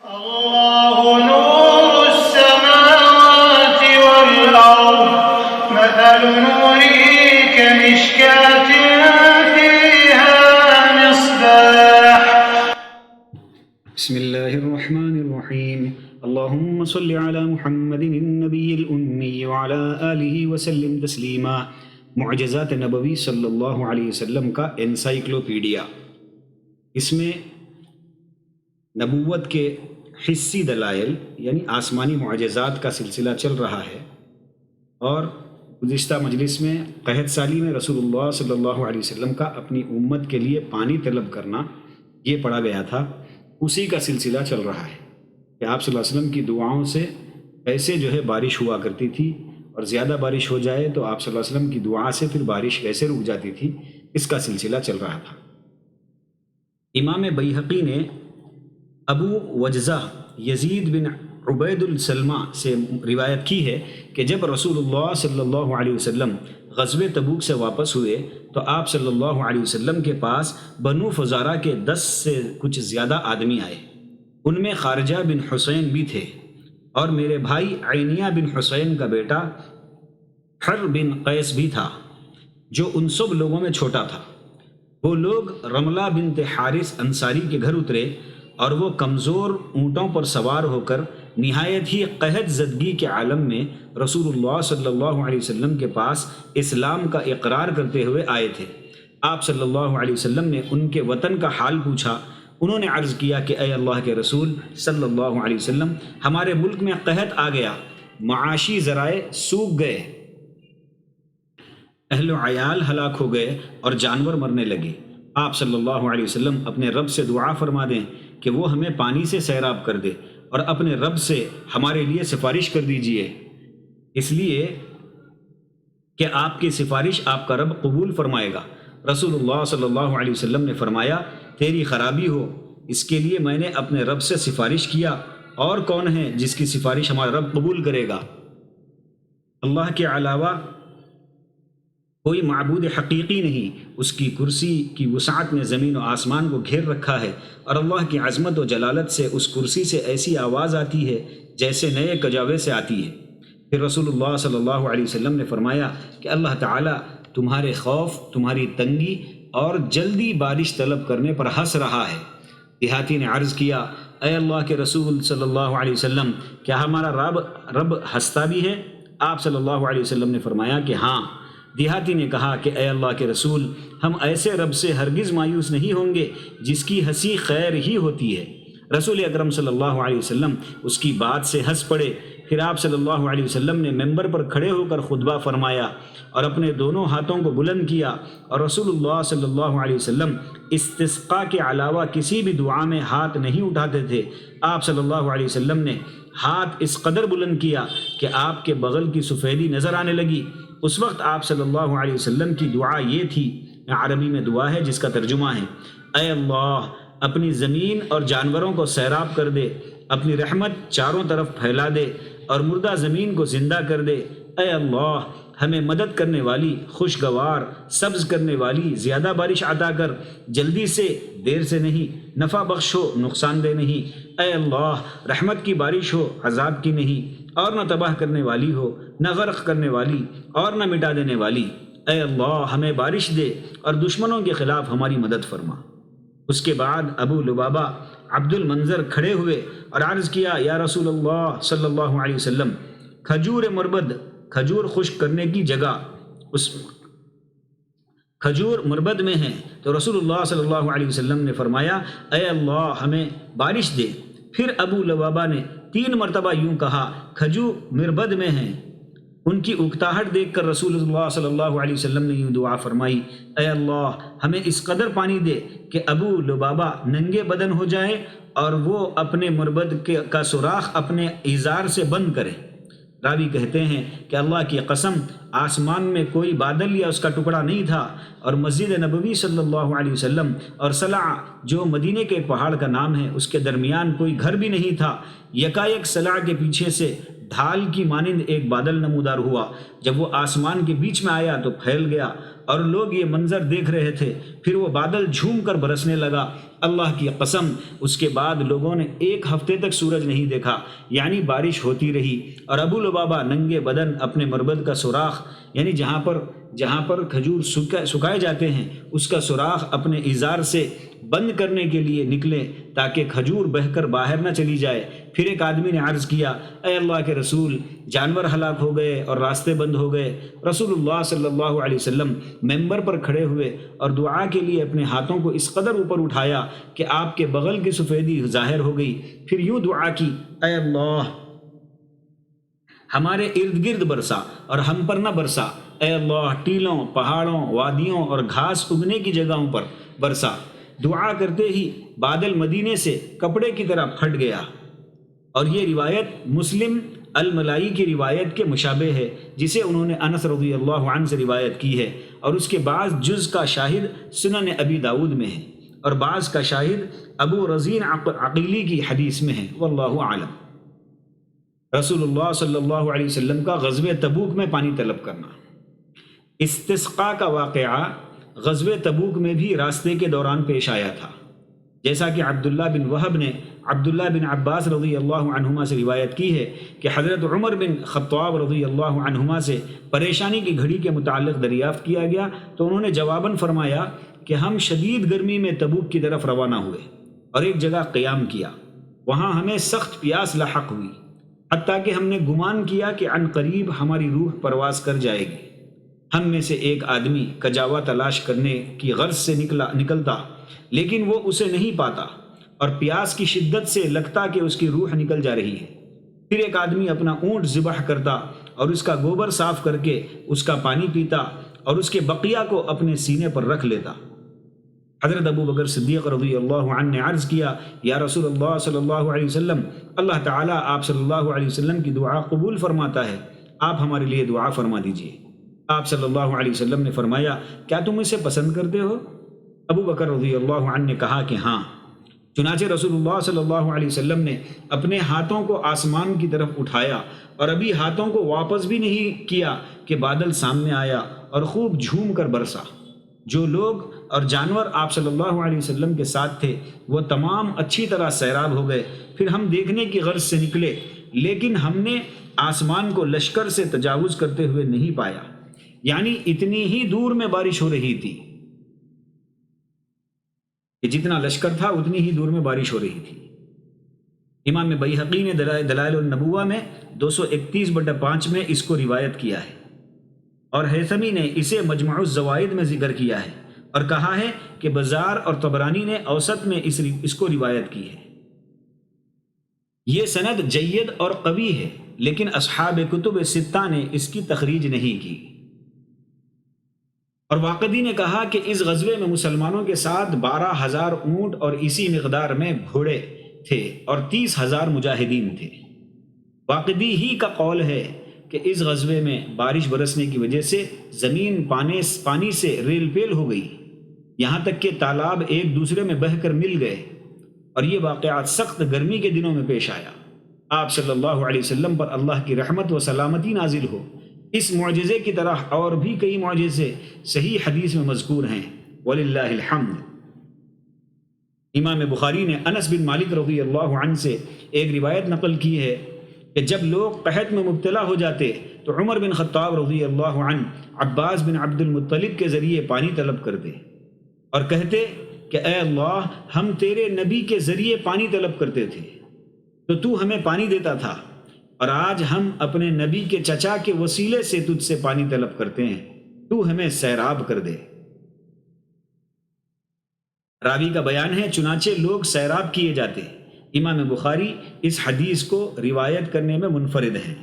الله نور السماوات والأرض مثل نوره كمشكاة فيها مصباح. بسم الله الرحمن الرحيم. اللهم صل على محمد النبي الأمي وعلى آله وسلم تسلیما. معجزات نبوی صلی اللہ علیہ وسلم کا انسائکلوپیڈیا. اس میں نبوت کے حصی دلائل یعنی آسمانی معجزات کا سلسلہ چل رہا ہے، اور گزشتہ مجلس میں قحط سالی میں رسول اللہ صلی اللہ علیہ وسلم کا اپنی امت کے لیے پانی طلب کرنا یہ پڑھا گیا تھا. اسی کا سلسلہ چل رہا ہے کہ آپ صلی اللہ علیہ وسلم کی دعاؤں سے کیسے بارش ہوا کرتی تھی، اور زیادہ بارش ہو جائے تو آپ صلی اللہ علیہ وسلم کی دعا سے پھر بارش کیسے رک جاتی تھی. اس کا سلسلہ چل رہا تھا. امام بیہقی نے ابو وجزہ یزید بن عبید السلمہ سے روایت کی ہے کہ جب رسول اللہ صلی اللہ علیہ وسلم غزوہ تبوک سے واپس ہوئے تو آپ صلی اللہ علیہ وسلم کے پاس بنو فزارہ کے 10 سے کچھ زیادہ آدمی آئے. ان میں خارجہ بن حسین بھی تھے، اور میرے بھائی عینیہ بن حسین کا بیٹا حر بن قیس بھی تھا، جو ان سب لوگوں میں چھوٹا تھا. وہ لوگ رملہ بنت حارث انصاری کے گھر اترے، اور وہ کمزور اونٹوں پر سوار ہو کر نہایت ہی قحط زدگی کے عالم میں رسول اللہ صلی اللہ علیہ وسلم کے پاس اسلام کا اقرار کرتے ہوئے آئے تھے. آپ صلی اللہ علیہ وسلم نے ان کے وطن کا حال پوچھا. انہوں نے عرض کیا کہ اے اللہ کے رسول صلی اللہ علیہ وسلم، ہمارے ملک میں قحط آ گیا، معاشی ذرائع سوکھ گئے، اہل و عیال ہلاک ہو گئے اور جانور مرنے لگے. آپ صلی اللہ علیہ وسلم اپنے رب سے دعا فرما دیں کہ وہ ہمیں پانی سے سیراب کر دے، اور اپنے رب سے ہمارے لیے سفارش کر دیجئے، اس لیے کہ آپ کی سفارش آپ کا رب قبول فرمائے گا. رسول اللہ صلی اللہ علیہ وسلم نے فرمایا، تیری خرابی ہو، اس کے لیے میں نے اپنے رب سے سفارش کیا، اور کون ہے جس کی سفارش ہمارا رب قبول کرے گا؟ اللہ کے علاوہ کوئی معبود حقیقی نہیں. اس کی کرسی کی وسعت نے زمین و آسمان کو گھیر رکھا ہے، اور اللہ کی عظمت و جلالت سے اس کرسی سے ایسی آواز آتی ہے جیسے نئے کجاوے سے آتی ہے. پھر رسول اللہ صلی اللہ علیہ وسلم نے فرمایا کہ اللہ تعالیٰ تمہارے خوف، تمہاری تنگی اور جلدی بارش طلب کرنے پر ہنس رہا ہے. دیہاتی نے عرض کیا، اے اللہ کے رسول صلی اللہ علیہ وسلم، کیا ہمارا رب ہنستا بھی ہے؟ آپ صلی اللہ علیہ وسلم نے فرمایا کہ ہاں. دیہاتی نے کہا کہ اے اللہ کے رسول، ہم ایسے رب سے ہرگز مایوس نہیں ہوں گے جس کی ہنسی خیر ہی ہوتی ہے. رسول اکرم صلی اللہ علیہ وسلم اس کی بات سے ہنس پڑے. پھر آپ صلی اللہ علیہ وسلم نے ممبر پر کھڑے ہو کر خطبہ فرمایا اور اپنے دونوں ہاتھوں کو بلند کیا، اور رسول اللہ صلی اللہ علیہ وسلم استسقاء کے علاوہ کسی بھی دعا میں ہاتھ نہیں اٹھاتے تھے. آپ صلی اللہ علیہ وسلم نے ہاتھ اس قدر بلند کیا کہ آپ کے بغل کی سفیدی نظر آنے لگی. اس وقت آپ صلی اللہ علیہ وسلم کی دعا یہ تھی، عربی میں دعا ہے جس کا ترجمہ ہے، اے اللہ اپنی زمین اور جانوروں کو سیراب کر دے، اپنی رحمت چاروں طرف پھیلا دے، اور مردہ زمین کو زندہ کر دے. اے اللہ ہمیں مدد کرنے والی، خوشگوار، سبز کرنے والی زیادہ بارش عطا کر، جلدی سے دیر سے نہیں، نفع بخش ہو نقصان دہ نہیں. اے اللہ رحمت کی بارش ہو عذاب کی نہیں، اور نہ تباہ کرنے والی ہو، نہ غرق کرنے والی، اور نہ مٹا دینے والی. اے اللہ ہمیں بارش دے اور دشمنوں کے خلاف ہماری مدد فرما. اس کے بعد ابو لبابہ عبد المنظر کھڑے ہوئے اور عرض کیا، یا رسول اللہ صلی اللہ علیہ وسلم، کھجور مربد، کھجور خشک کرنے کی جگہ اس کھجور مربد میں ہیں. تو رسول اللہ صلی اللہ علیہ وسلم نے فرمایا، اے اللہ ہمیں بارش دے. پھر ابو لبابہ نے 3 مرتبہ یوں کہا، کھجور مربد میں ہیں. ان کی اکتاہٹ دیکھ کر رسول اللہ صلی اللہ علیہ وسلم نے یوں دعا فرمائی، اے اللہ ہمیں اس قدر پانی دے کہ ابو لبابہ ننگے بدن ہو جائے اور وہ اپنے مربد کا سوراخ اپنے ازار سے بند کرے. راوی کہتے ہیں کہ اللہ کی قسم آسمان میں کوئی بادل یا اس کا ٹکڑا نہیں تھا، اور مسجد نبوی صلی اللہ علیہ وسلم اور صلع جو مدینے کے پہاڑ کا نام ہے اس کے درمیان کوئی گھر بھی نہیں تھا. یکایک صلع کے پیچھے سے ڈھال کی مانند ایک بادل نمودار ہوا. جب وہ آسمان کے بیچ میں آیا تو پھیل گیا اور لوگ یہ منظر دیکھ رہے تھے۔ پھر وہ بادل جھوم کر برسنے لگا۔ اللہ کی قسم اس کے بعد لوگوں نے 1 ہفتے تک سورج نہیں دیکھا، یعنی بارش ہوتی رہی، اور ابو لبابہ ننگے بدن اپنے مربد کا سوراخ، یعنی جہاں پر کھجور سکھائے جاتے ہیں اس کا سوراخ اپنے ازار سے بند کرنے کے لیے نکلے تاکہ کھجور بہہ کر باہر نہ چلی جائے۔ پھر ایک آدمی نے عرض کیا، اے اللہ کے رسول، جانور ہلاک ہو گئے اور راستے بند ہو گئے۔ رسول اللہ صلی اللہ علیہ وسلم ممبر پر کھڑے ہوئے اور دعا کے لیے اپنے ہاتھوں کو اس قدر اوپر اٹھایا کہ آپ کے بغل کی سفیدی ظاہر ہو گئی۔ پھر یوں دعا کی، اے اللہ ہمارے ارد گرد برسا اور ہم پر نہ برسا، اے اللہ ٹیلوں، پہاڑوں، وادیوں اور گھاس اگنے کی جگہوں پر برسا۔ دعا کرتے ہی بادل مدینے سے کپڑے کی طرح پھٹ گیا۔ اور یہ روایت مسلم الملائی کی روایت کے مشابہ ہے جسے انہوں نے انس رضی اللہ عنہ سے روایت کی ہے، اور اس کے بعض جز کا شاہد سنن ابی داؤد میں ہے اور بعض کا شاہد ابو رزین عقیلی کی حدیث میں ہے، واللہ اعلم۔ رسول اللہ صلی اللہ علیہ وسلم کا غزوہ تبوک میں پانی طلب کرنا۔ استسقاء کا واقعہ غزوہ تبوک میں بھی راستے کے دوران پیش آیا تھا، جیسا کہ عبداللہ بن وہب نے عبداللہ بن عباس رضی اللہ عنہما سے روایت کی ہے کہ حضرت عمر بن خطاب رضی اللہ عنہما سے پریشانی کی گھڑی کے متعلق دریافت کیا گیا تو انہوں نے جواباً فرمایا کہ ہم شدید گرمی میں تبوک کی طرف روانہ ہوئے اور ایک جگہ قیام کیا، وہاں ہمیں سخت پیاس لاحق ہوئی، حتیٰ کہ ہم نے گمان کیا کہ عن قریب ہماری روح پرواز کر جائے گی۔ ہم میں سے ایک آدمی کجاوا تلاش کرنے کی غرض سے نکلتا، لیکن وہ اسے نہیں پاتا اور پیاس کی شدت سے لگتا کہ اس کی روح نکل جا رہی ہے۔ پھر ایک آدمی اپنا اونٹ ذبح کرتا اور اس کا گوبر صاف کر کے اس کا پانی پیتا اور اس کے بقیہ کو اپنے سینے پر رکھ لیتا۔ حضرت ابو بکر صدیق رضی اللہ عنہ نے عرض کیا، یا رسول اللہ صلی اللہ علیہ وسلم، اللہ تعالیٰ آپ صلی اللہ علیہ وسلم کی دعا قبول فرماتا ہے، آپ ہمارے لیے دعا فرما دیجیے۔ آپ صلی اللہ علیہ وسلم نے فرمایا، کیا تم اسے پسند کرتے ہو؟ ابو بکر رضی اللہ عنہ نے کہا کہ ہاں۔ چنانچہ رسول اللہ صلی اللہ علیہ وسلم نے اپنے ہاتھوں کو آسمان کی طرف اٹھایا اور ابھی ہاتھوں کو واپس بھی نہیں کیا کہ بادل سامنے آیا اور خوب جھوم کر برسا۔ جو لوگ اور جانور آپ صلی اللہ علیہ وسلم کے ساتھ تھے وہ تمام اچھی طرح سیراب ہو گئے۔ پھر ہم دیکھنے کی غرض سے نکلے، لیکن ہم نے آسمان کو لشکر سے تجاوز کرتے ہوئے نہیں پایا، یعنی اتنی ہی دور میں بارش ہو رہی تھی کہ جتنا لشکر تھا اتنی ہی دور میں بارش ہو رہی تھی۔ امام بیہقی نے دلائل النبوہ میں 231/5 میں اس کو روایت کیا ہے، اور ہیثمی نے اسے مجمع الزوائد میں ذکر کیا ہے اور کہا ہے کہ بزار اور طبرانی نے اوسط میں اس کو روایت کی ہے۔ یہ سند جید اور قوی ہے، لیکن اصحاب کتب ستہ نے اس کی تخریج نہیں کی۔ اور واقدی نے کہا کہ اس غزوے میں مسلمانوں کے ساتھ 12,000 اونٹ اور اسی مقدار میں گھوڑے تھے اور 30,000 مجاہدین تھے۔ واقدی ہی کا قول ہے کہ اس غزوے میں بارش برسنے کی وجہ سے زمین پانی سے ریل پیل ہو گئی، یہاں تک کہ تالاب ایک دوسرے میں بہہ کر مل گئے، اور یہ واقعات سخت گرمی کے دنوں میں پیش آیا۔ آپ صلی اللہ علیہ وسلم پر اللہ کی رحمت و سلامتی نازل ہو۔ اس معجزے کی طرح اور بھی کئی معجزے صحیح حدیث میں مذکور ہیں، وللہ الحمد۔ امام بخاری نے انس بن مالک رضی اللہ عنہ سے ایک روایت نقل کی ہے کہ جب لوگ قحط میں مبتلا ہو جاتے تو عمر بن خطاب رضی اللہ عنہ عباس بن عبد المطلب کے ذریعے پانی طلب کرتے اور کہتے کہ اے اللہ، ہم تیرے نبی کے ذریعے پانی طلب کرتے تھے تو تو ہمیں پانی دیتا تھا، اور آج ہم اپنے نبی کے چچا کے وسیلے سے تجھ سے پانی طلب کرتے ہیں، تو ہمیں سیراب کر دے۔ راوی کا بیان ہے، چنانچہ لوگ سیراب کیے جاتے۔ امام بخاری اس حدیث کو روایت کرنے میں منفرد ہیں۔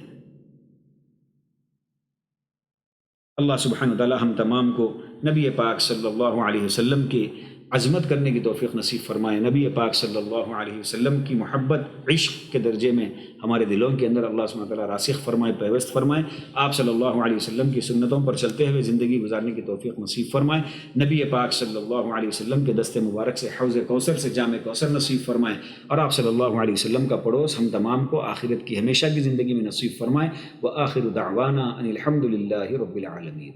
اللہ سبحانہ وتعالی ہم تمام کو نبی پاک صلی اللہ علیہ وسلم کی عظمت کرنے کی توفیق نصیب فرمائے، نبی پاک صلی اللہ علیہ وسلم کی محبت عشق کے درجے میں ہمارے دلوں کے اندر اللہ سبحانہ وتعالی راسخ فرمائے، پیوست فرمائے، آپ صلی اللہ علیہ وسلم کی سنتوں پر چلتے ہوئے زندگی گزارنے کی توفیق نصیب فرمائے، نبی پاک صلی اللہ علیہ وسلم کے دست مبارک سے حوض کوثر سے جام کوثر نصیب فرمائے، اور آپ صلی اللہ علیہ وسلم کا پڑوس ہم تمام کو آخرت کی ہمیشہ کی زندگی میں نصیب فرمائے۔ وآخر دعوانا ان الحمد للہ رب العالمین۔